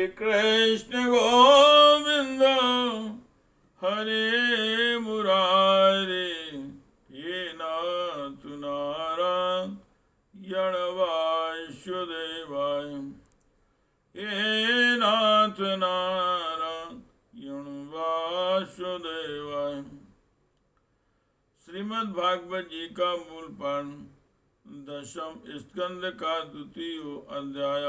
कृष्ण गोविंद हरे मुरारे, हे नाथ नारायण वासुदेवाय, हे नाथ नारायण वासुदेवाय। श्रीमद् भागवत जी का मूल पाठ, दशम स्कंद का द्वितीय अध्याय।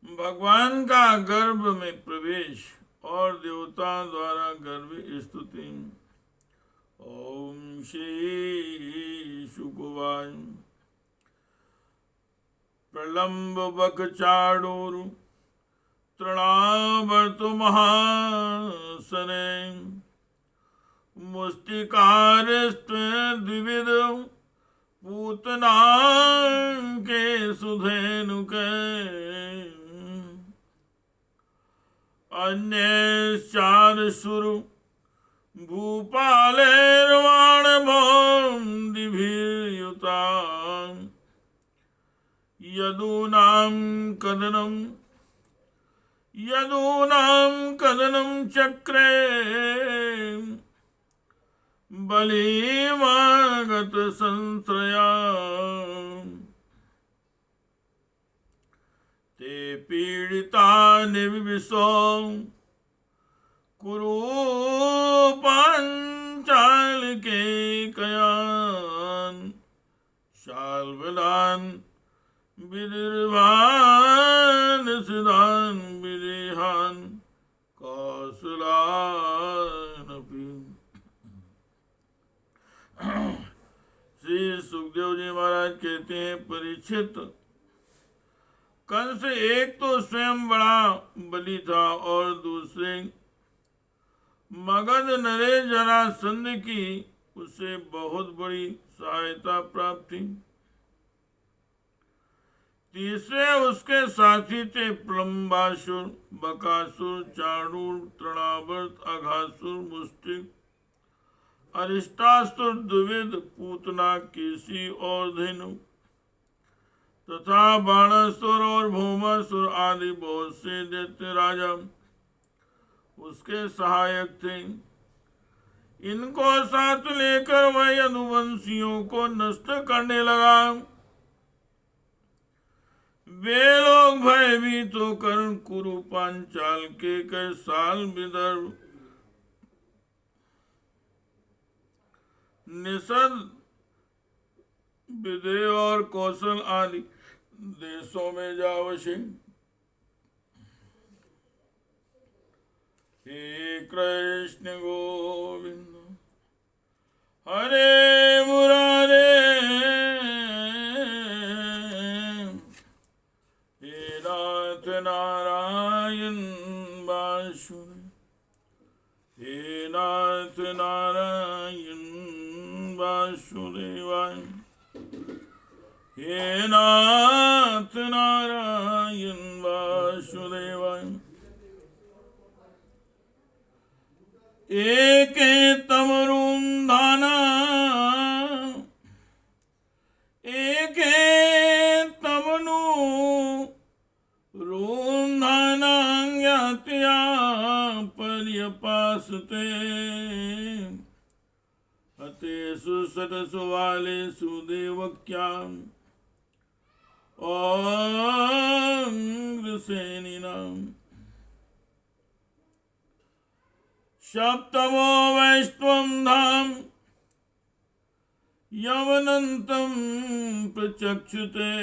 भगवान का गर्भ में प्रवेश और देवता द्वारा गर्भ स्तुति। ओम श्री शुकवाय। प्रलंब बक चाडूर तृणावर्तु महासने, मुष्टिकारस्त्व द्विविध पूतना के सुधेनुके, अन्य चार सुर भूपालेर्वाण भौंदिभिर्युता, यदूनां कदनं चक्रे बलिमागत संश्रया, ते पीड़िता निर्विशो कुरु पांचाल के कयान, शाल्वलान विदिर्वान सिदान विदेहान कौशलानपि। श्री सुखदेव जी महाराज कहते हैं, परीक्षित, कंस एक तो स्वयं बड़ा बली था और दूसरे मगध नरेश जरासंध की उसे बहुत बड़ी सहायता प्राप्त थी। तीसरे उसके साथी थे प्रलंबासुर, बकासुर, चाणूर, तृणावर्त, अघासुर, मुष्टिक, अरिष्टासुर, द्विविध, पूतना, केसी और धेनु तथा बाणासुर और भौमासुर आदि बहुत से दैत्य राजा उसके सहायक थे। इनको साथ लेकर वह यदुवंशियों को नष्ट करने लगा। वे लोग भयभीत होकर कुरु पांचाल के कई साल विदर्भ, निषद, विदेह और कौशल आदि देशों में जा बसे। हे कृष्ण गोविंद हरे मुरारे, हे नाथ नारायण वासुदेव, हे नाथ नारायण वासुदेवाय, हे नाथ नारायण वासुदेवाय। एक तमरुंधाना, एक तमनु रुंधाना ज्ञात्या पर्यपासते, हतेषु सतसु वालेषु देवक्याम् अग्रसेनिनाम्। सप्तमो वैष्णवं धाम यवनन्तं प्रचक्षुते,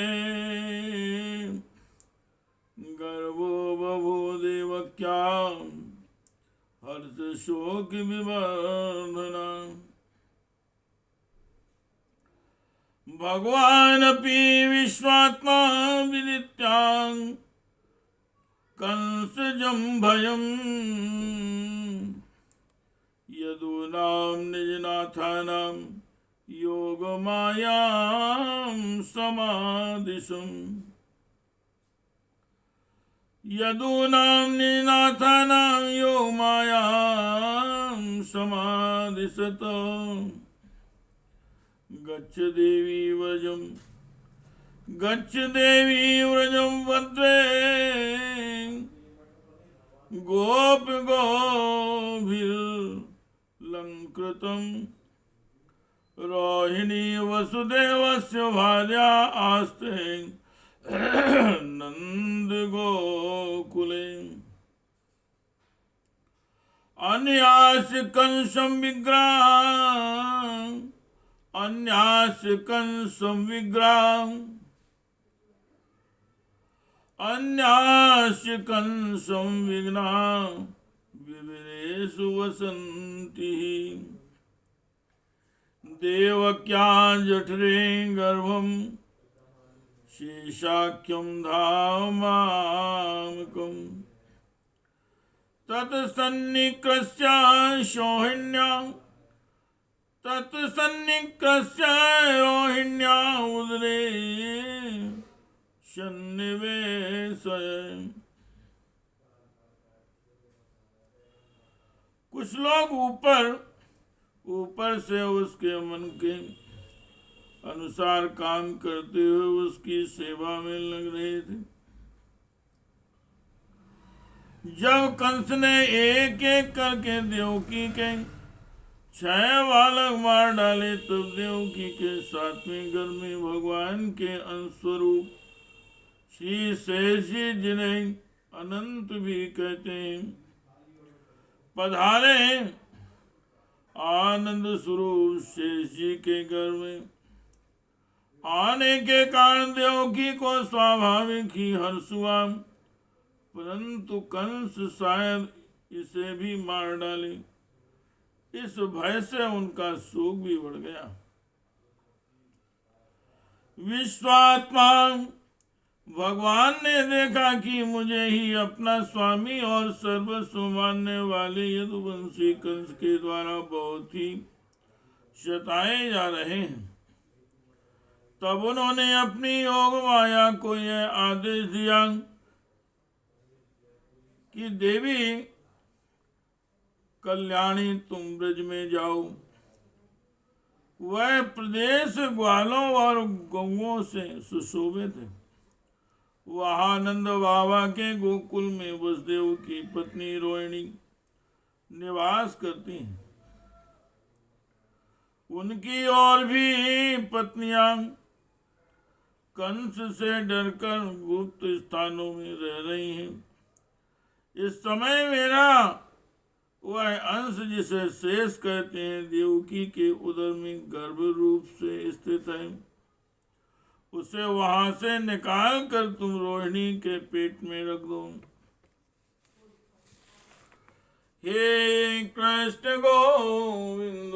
गर्भो बभो देवक्यां हर्ष शोक विवर्धना। भगवानपि विश्वात्मा विदित्यां कंसजं भयम्, यदूनां निजनाथानां योगमायां समादिशम्, यदूनां निजनाथानां योगमायां समादिशत। गच्छ देवी वजं गच्छ देवी व्रजं भद्रे गोप गोभिर्लङ्कृतम् रोहिणी वसुदेवस्य भार्या आस्ते नंद गोकुले अन्यास्य कंसं विघ्ना विविरेषु वसन्ति देवक्या जठरे गर्भं शेषाख्यं धामामकम् तत्सन्निकृष्य रोहिण्या उदरे सन्निवेशय। कुछ लोग ऊपर से उसके मन के अनुसार काम करते हुए उसकी सेवा में लग रहे थे। जब कंस ने एक एक करके देवकी के 6 बालक मार डाले, तब देवकी के 7वें गर्भ में भगवान के अंशस्वरूप श्री शेष जी, जिन्हें अनंत भी कहते हैं, पधारे। आनंद स्वरूप शेष जी के गर्भ में आने के कारण देवकी को स्वाभाविक ही हर्ष हुआ, परंतु कंस शायद इसे भी मार डाले। इस भय से उनका शोक भी बढ़ गया। विश्वात्मा भगवान ने देखा कि मुझे ही अपना स्वामी और सर्वस्व मानने वाले यदुवंशी कंस के द्वारा बहुत ही सताए जा रहे हैं। तब उन्होंने अपनी योग माया को यह आदेश दिया कि देवी कल्याणी, तुम ब्रज में जाओ। वह प्रदेश ग्वालों और गौओं से सुशोभित है। वहाँ नंद बाबा के गोकुल में वसुदेव की पत्नी रोहिणी निवास करती हैं। उनकी और भी पत्नियां कंस से डरकर गुप्त स्थानों में रह रही हैं। इस समय मेरा वह अंश, जिसे शेष कहते हैं, देवकी के उदर में गर्भ रूप से स्थित है। उसे वहां से निकाल कर तुम रोहिणी के पेट में रख दो। हे कृष्ण गोविंद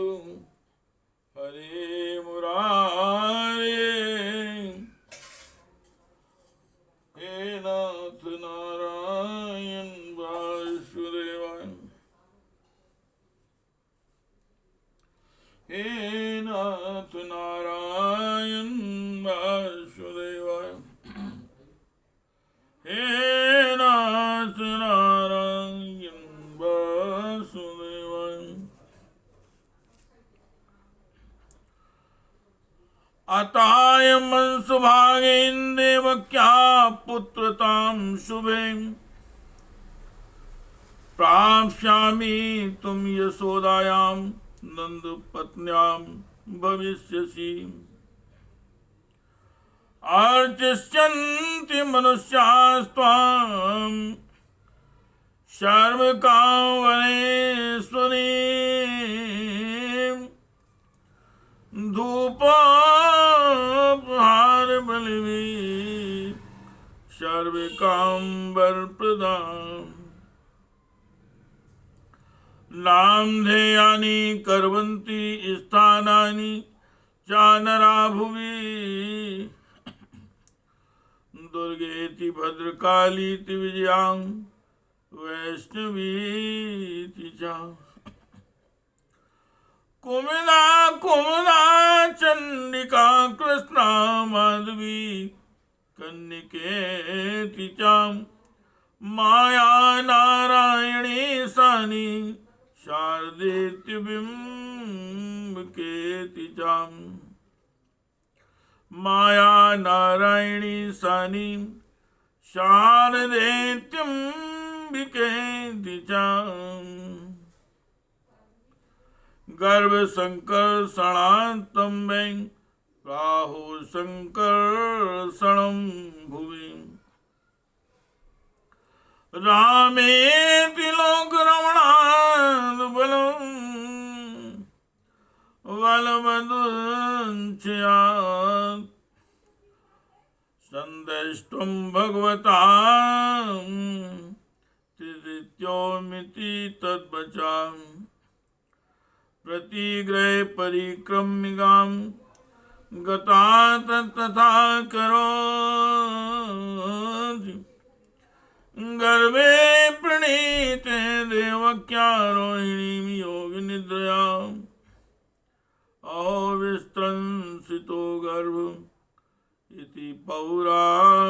हरे मुरारे, हे नाथ नारायण वासुदेवाय, हे नाथ नारायण वासुदेवाय, हे नाथ नारायण वासुदेवाय। अतायं सुभागेन देवक्या पुत्रतां शुभें प्राप्स्यामि तुम यशोदायां नंद पत्न्यां भविष्यसि। अर्चिष्यन्ति मनुष्यास्त्वां सर्वकामवनेश्वरीं धूपोपहार बलिभिः सर्वकामवरप्रदाम्। नामधेयानि कर्वन्ति स्थानानि च नरा भुवि दुर्गेति भद्रकालीति विजयां वैष्णवीति च। कुमुदा कुमुदा चंडिका कृष्णा माधवी कन्निकेति च। माया नारायणी सानी शारदेति बिम्बकेति च। माया नारायणी सानी शारदेत्यंबिके दिचा गर्भ संकर सणातम राहु संकर सणम भुवि रामे तिलोक रमणाद बलम बलवदुंचयात् संदष्टुम भगवता त्रिदित्योमिति तद्वचा प्रतिग्रह परिक्रम्यगाम गता तथा करोति गर्भे प्रणीते देवक्या रोहिणी योग निद्रया अहो विस्त्रंसितो गर्भ इति पौरा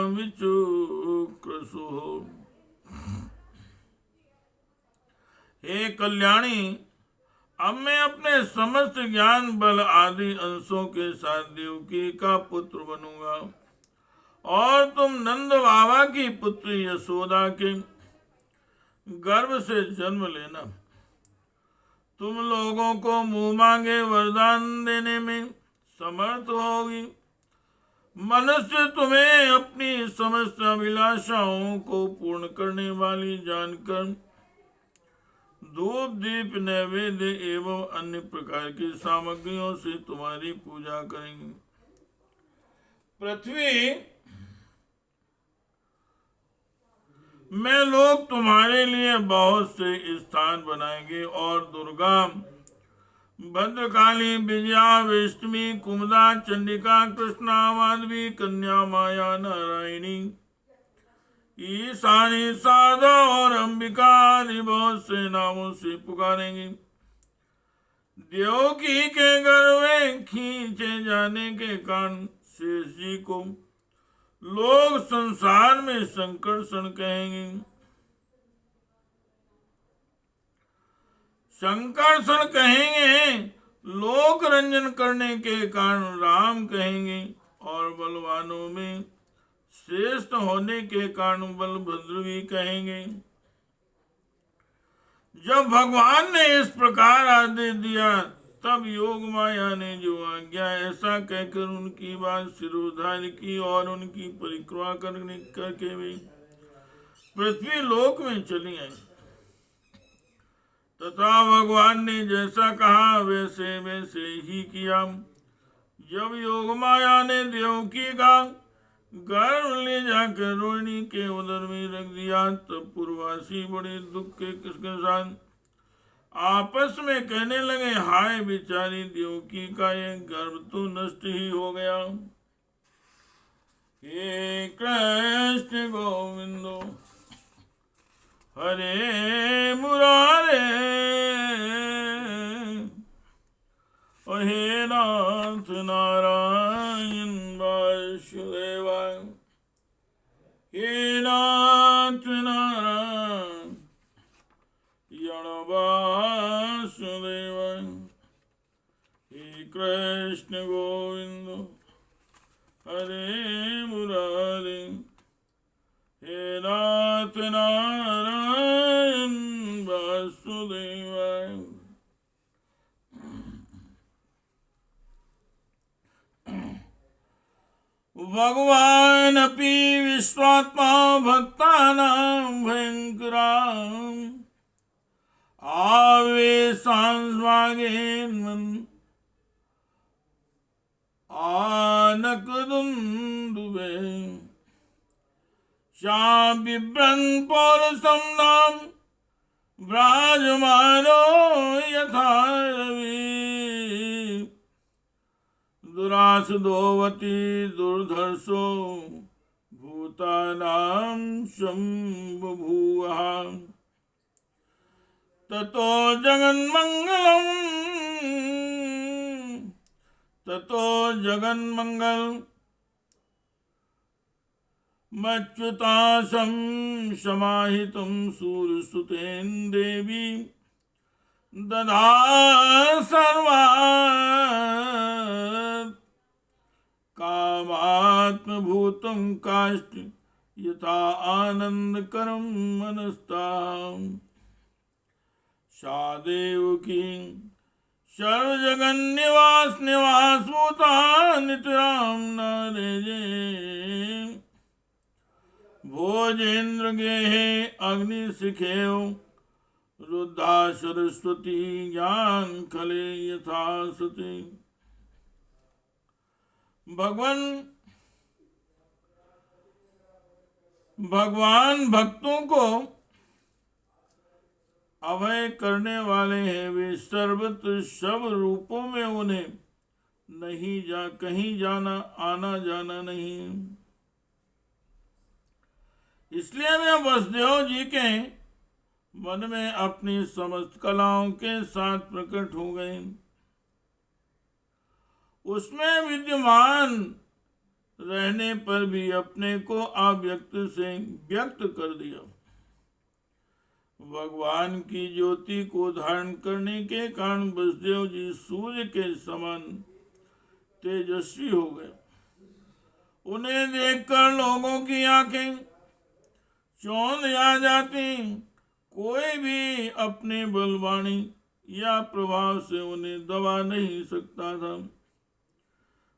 विचुक्रसुः। हे कल्याणी, अब मैं अपने समस्त ज्ञान बल आदि अंशों के साथ देवकी का पुत्र बनूंगा और तुम नंद बाबा की पुत्री यशोदा के गर्भ से जन्म लेना। तुम लोगों को मुंह मांगे वरदान देने में समर्थ होगी। मनुष्य तुम्हें अपनी समस्त अभिलाषाओं को पूर्ण करने वाली जानकर धूप दीप नैवेद्य एवं अन्य प्रकार की सामग्रियों से तुम्हारी पूजा करेंगे। पृथ्वी में लोग तुम्हारे लिए बहुत से स्थान बनाएंगे और दुर्गा, भद्रकाली, विजया, वैष्णवी, कुमुदा, चंडिका, कृष्णा, माधवी, कन्या, माया, नारायणी, ईशानी, शारदा और अंबिका आदि बहुत से नामों से पुकारेंगे। देवकी के गर्भ में खींचे जाने के कारण शेष जी को लोग संसार में संकर्षण कहेंगे। संकर्षण कहेंगे, लोक रंजन करने के कारण राम कहेंगे और बलवानों में श्रेष्ठ होने के कारण बलभद्र भी कहेंगे। जब भगवान ने इस प्रकार आदेश दिया तब योग माया ने जो आज्ञा ऐसा कहकर उनकी बात शिरोधार्य की और उनकी परिक्रमा करके वे पृथ्वी लोक में चली आई तथा भगवान ने जैसा कहा वैसे वैसे ही किया। जब योग माया ने देवकी का गर्भ ले जाकर रोहिणी के उदर में रख दिया तब पूर्ववासी बड़े दुख के साथ आपस में कहने लगे, हाय बेचारी देवकी का ये गर्भ तो नष्ट ही हो गया। हे कृष्ण गोविंदो हरे मुरारे, हे नाथ नारायण वासुदेवाय, हे नाथ नारायण वासुदेवाय, हे कृष्ण गोविंद हरे मुरारे, हे नाथ नारायण वासुदेवाय। भगवान अपि विश्वात्मा भक्तानां भयंकरा आवेशांस्वागेन आनकदुन्दुभे श्याम बिभ्रन् पौरुषं नाम व्राजमानो यथा रवि दुरासदोवती दुर्धर्षो भूतानां शम्बभूवः ततो जगन्मंगल मच्युताशं समाहितं सूरसुतेन देवी दधा सर्वा कामात्मभूतं काष्ठ यथा आनंदकरं मनस्ताम् सादेव की सर्वजगन निवासभूता नितराम नरेजे भोजेन्द्र गेहे अग्नि सिखेव रुद्धा सरस्वती ज्ञान खले यथा सती। भगवान भक्तों को अभय करने वाले हैं। वे सर्वत्र सब रूपों में उन्हें कहीं जाना आना जाना नहीं। इसलिए वे वसुदेव जी के मन में अपनी समस्त कलाओं के साथ प्रकट हो गए। उसमें विद्यमान रहने पर भी अपने को अव्यक्त से व्यक्त कर दिया। भगवान की ज्योति को धारण करने के कारण वसुदेव जी सूर्य के समान तेजस्वी हो गए। उन्हें देखकर लोगों की आंखें चौंध आ जाती। कोई भी अपने बलवाणी या प्रभाव से उन्हें दबा नहीं सकता था।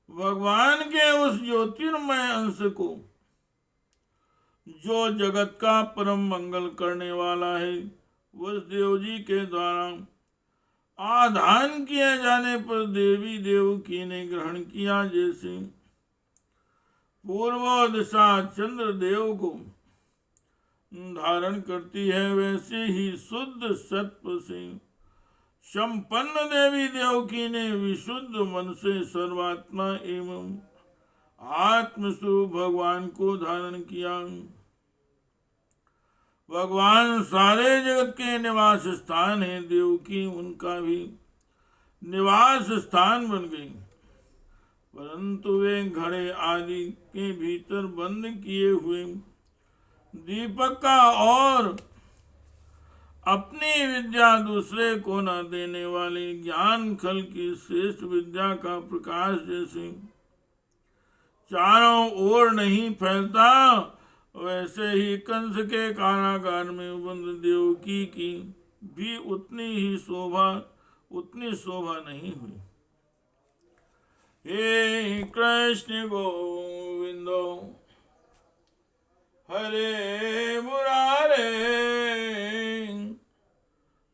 भगवान के उस ज्योतिर्मय अंश को जो जगत का परम मंगल करने वाला है, वसुदेव जी के द्वारा आधान किए जाने पर देवी देवकी ने ग्रहण किया। जैसे पूर्व दिशा चंद्र देव को धारण करती है, वैसे ही शुद्ध सत्व से संपन्न देवी देवकी ने विशुद्ध मन से सर्वात्मा एवं आत्मस्वरूप भगवान को धारण किया। भगवान सारे जगत के निवास स्थान है। देवकी उनका भी निवास स्थान बन गई, परंतु वे घड़े आदि के भीतर बंद किए हुए दीपक का और अपनी विद्या दूसरे को न देने वाले ज्ञान खल की श्रेष्ठ विद्या का प्रकाश जैसे चारों ओर नहीं फैलता, वैसे ही कंस के कारागार में बंद देवकी की भी उतनी शोभा नहीं हुई। हे कृष्ण गोविंदो हरे मुरारे,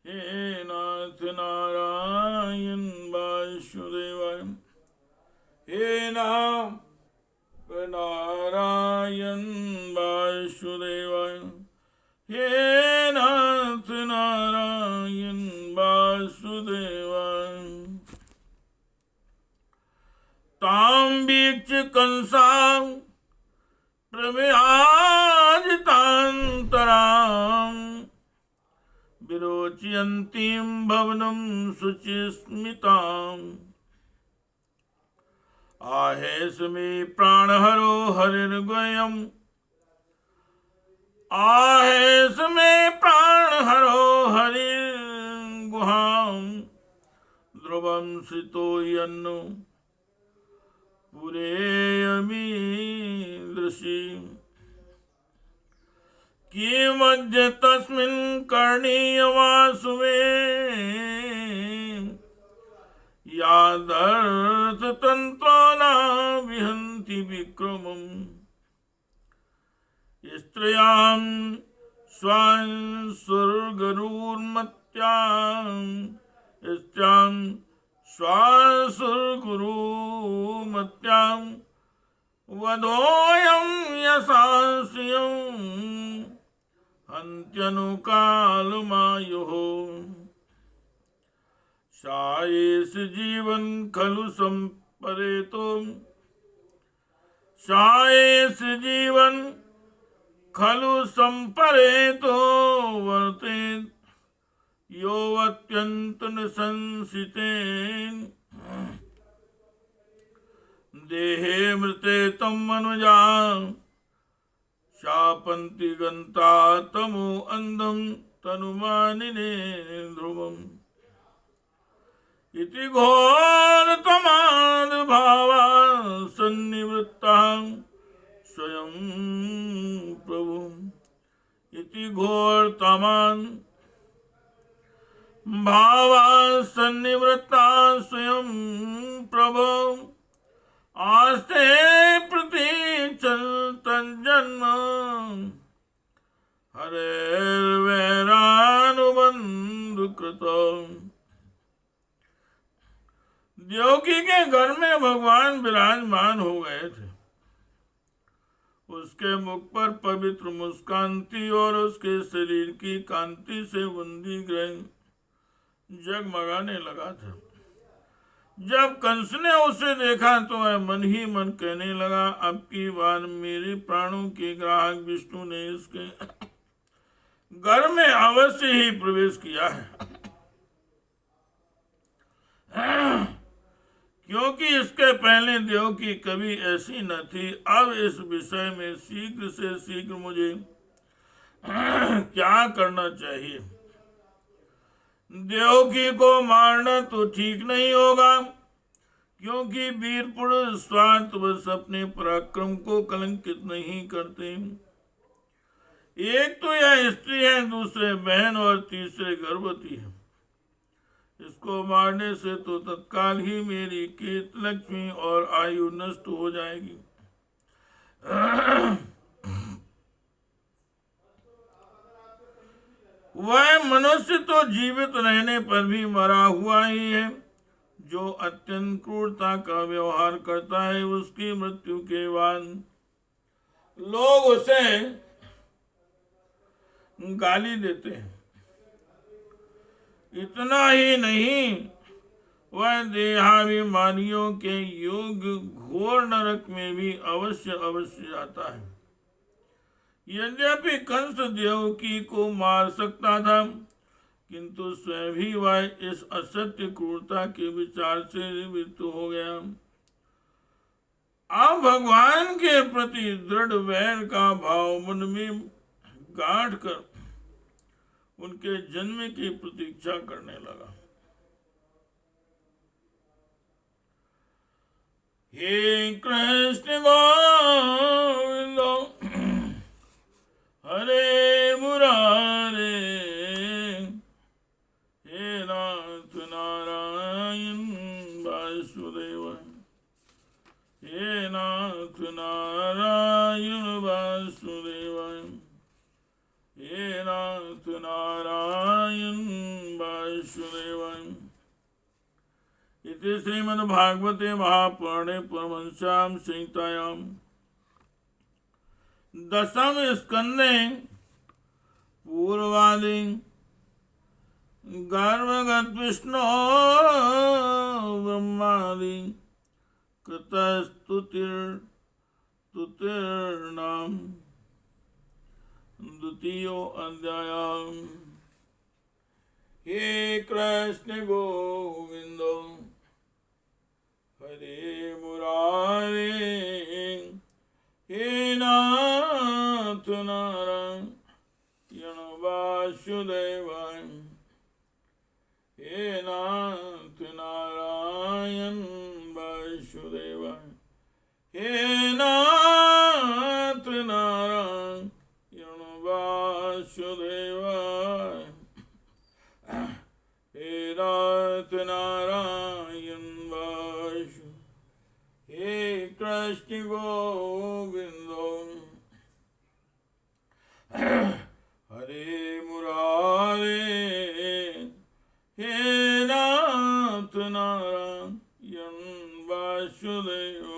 हे नाथ नारायण वासुदेवाय, हे नाम नारायण वासुदेवाय, हे नाथ नारायण वासुदेवाय। तां वीक्ष्य कंसां प्रविहाजितान्तरां विरोचयन्तीं भवनं शुचिस्मिताम्। आहेस मे प्राणहरो हरिर्गुह्यम्, आहेस मे प्राणहरो हरिर्गुहां। ध्रुवं श्रितो यन्नु पुरेयमीदृशि, किमद्य तस्मिन् करणीयवासुवे। यादर्थतन्त्रो न विहन्ति विक्रमम्, स्त्रियां स्वां स्वर्गरुर्मत्यां, स्त्रियां स्वासुरगुरुमत्यां। वधोऽयं यशास्यं हन्त्यनुकालमायुः। सायेष जीवन खलु संपरेतो, सायेष जीवन खलु संपरेतो वर्तेत यो अत्यंत संसितेन। देहे मृते तम मनुजा शापन्ति गन्ता तमो अंधम तनुमानिने ध्रुवम्। इति घोरतमाद भावा सन्निवृत्तः स्वयं प्रभु। इति घोरतमाद भावा सन्निवृत्ता स्वयं प्रभु। आस्ते प्रतीक्षन्तजन्म हरेर्वैरानुबन्धुकृतम्। देवकी के घर में भगवान विराजमान हो गए थे। उसके मुख पर पवित्र मुस्कान थी और उसके शरीर की कांति से बंदी ग्रह जगमगाने लगा था। जब कंस ने उसे देखा तो वह मन ही मन कहने लगा, अब की बार मेरे प्राणों के ग्राहक विष्णु ने इसके घर में अवश्य ही प्रवेश किया है, क्योंकि इसके पहले देवकी कभी ऐसी न थी। अब इस विषय में शीघ्र से शीघ्र मुझे क्या करना चाहिए? देवकी को मारना तो ठीक नहीं होगा, क्योंकि वीर पुरुष स्वार्थवश अपने पराक्रम को कलंकित नहीं करते। एक तो यह स्त्री है, दूसरे बहन और तीसरे गर्भवती है। इसको मारने से तो तत्काल ही मेरी कीर्त लक्ष्मी और आयु नष्ट हो जाएगी। वह मनुष्य तो जीवित रहने पर भी मरा हुआ ही है। जो अत्यंत क्रूरता का व्यवहार करता है, उसकी मृत्यु के बाद लोग उसे गाली देते हैं। इतना ही नहीं, वह देहाभिमानियों के योग्य घोर नरक में भी अवश्य जाता है। यद्यपि कंस देवकी को मार सकता था, किंतु स्वयं भी वह इस असत्य क्रूरता के विचार से निवृत्त हो गया। अब भगवान के प्रति दृढ़ वैर का भाव मन में गांठ कर उनके जन्म की प्रतीक्षा करने लगा। हे कृष्ण गोविंद हरे मुरारे, हे नाथ नारायण वासुदेव, हे नाथ नारायण वासुदेव, हे नाथ नारायण वासुदेव। इति श्रीमद्भागवते महापुराणे परमहंस्यां संहितायां दशम स्कंदे पूर्वादि गर्भगत विष्णु ब्रह्मादि कृतस्तुतिर्नाम द्वितीयो अध्याय। हे कृष्ण गोविंद हरे मुरारे, हे नाथ नारायण वासुदेव, हे नाथ नारायण वासुदेव, हे नाथ नारायण वासुदेव, हे नाथ नारायण वासु, हे कृष्ण गोविंद हरे मुरारे, हे नाथ नारायण वासुदेव।